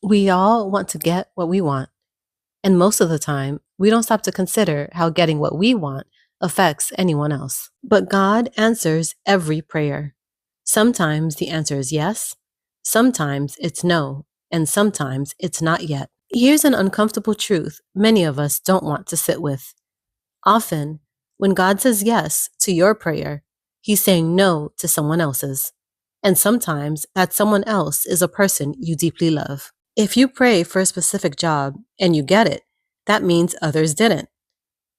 We all want to get what we want, and most of the time, we don't stop to consider how getting what we want affects anyone else. But God answers every prayer. Sometimes the answer is yes, sometimes it's no, and sometimes it's not yet. Here's an uncomfortable truth many of us don't want to sit with. Often, when God says yes to your prayer, He's saying no to someone else's. And sometimes that someone else is a person you deeply love. If you pray for a specific job and you get it, that means others didn't.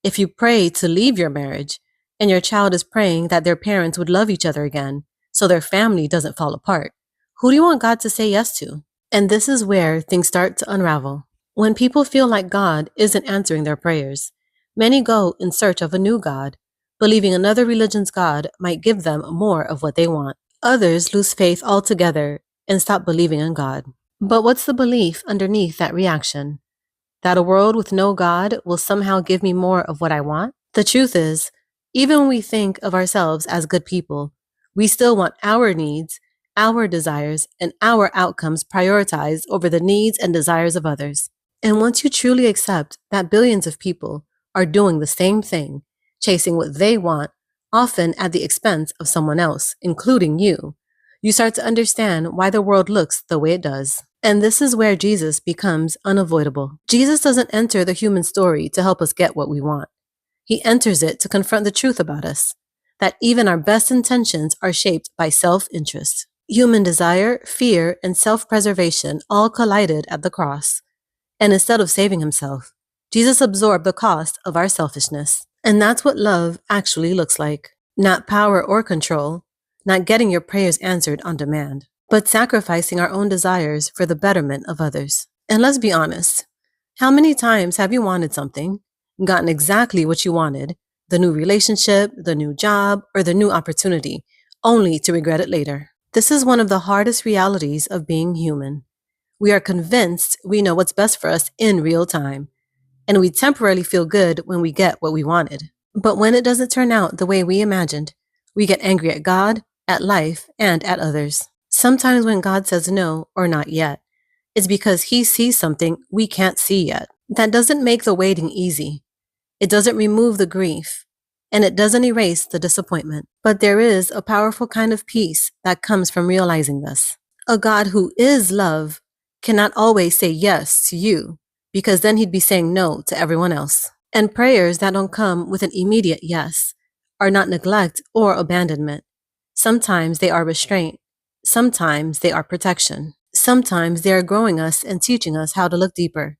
If you pray to leave your marriage and your child is praying that their parents would love each other again so their family doesn't fall apart, who do you want God to say yes to? And this is where things start to unravel. When people feel like God isn't answering their prayers, many go in search of a new God, believing another religion's God might give them more of what they want. Others lose faith altogether and stop believing in God. But what's the belief underneath that reaction? That a world with no God will somehow give me more of what I want? The truth is, even when we think of ourselves as good people, we still want our needs, our desires, and our outcomes prioritized over the needs and desires of others. And once you truly accept that billions of people are doing the same thing, chasing what they want, often at the expense of someone else, including you, you start to understand why the world looks the way it does. And this is where Jesus becomes unavoidable. Jesus doesn't enter the human story to help us get what we want. He enters it to confront the truth about us, that even our best intentions are shaped by self-interest. Human desire, fear, and self-preservation all collided at the cross. And instead of saving himself, Jesus absorbed the cost of our selfishness. And that's what love actually looks like. Not power or control, not getting your prayers answered on demand, but sacrificing our own desires for the betterment of others. And let's be honest, how many times have you wanted something, gotten exactly what you wanted, the new relationship, the new job, or the new opportunity, only to regret it later? This is one of the hardest realities of being human. We are convinced we know what's best for us in real time, and we temporarily feel good when we get what we wanted. But when it doesn't turn out the way we imagined, we get angry at God, at life, and at others. Sometimes when God says no or not yet, it's because He sees something we can't see yet. That doesn't make the waiting easy. It doesn't remove the grief, and it doesn't erase the disappointment. But there is a powerful kind of peace that comes from realizing this. A God who is love cannot always say yes to you, because then He'd be saying no to everyone else. And prayers that don't come with an immediate yes are not neglect or abandonment. Sometimes they are restraint. Sometimes they are protection. Sometimes they are growing us and teaching us how to look deeper.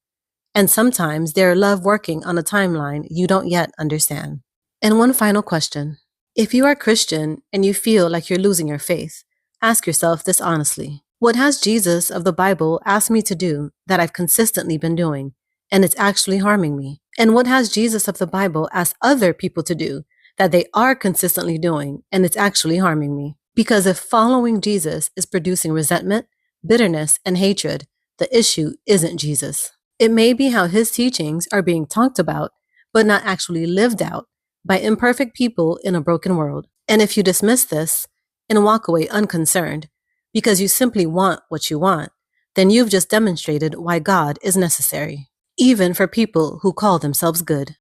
And sometimes they are love working on a timeline you don't yet understand. And one final question. If you are Christian and you feel like you're losing your faith, ask yourself this honestly. What has Jesus of the Bible asked me to do that I've consistently been doing, and it's actually harming me? And what has Jesus of the Bible asked other people to do that they are consistently doing, and it's actually harming me? Because if following Jesus is producing resentment, bitterness, and hatred, the issue isn't Jesus. It may be how His teachings are being talked about, but not actually lived out by imperfect people in a broken world. And if you dismiss this and walk away unconcerned because you simply want what you want, then you've just demonstrated why God is necessary, even for people who call themselves good.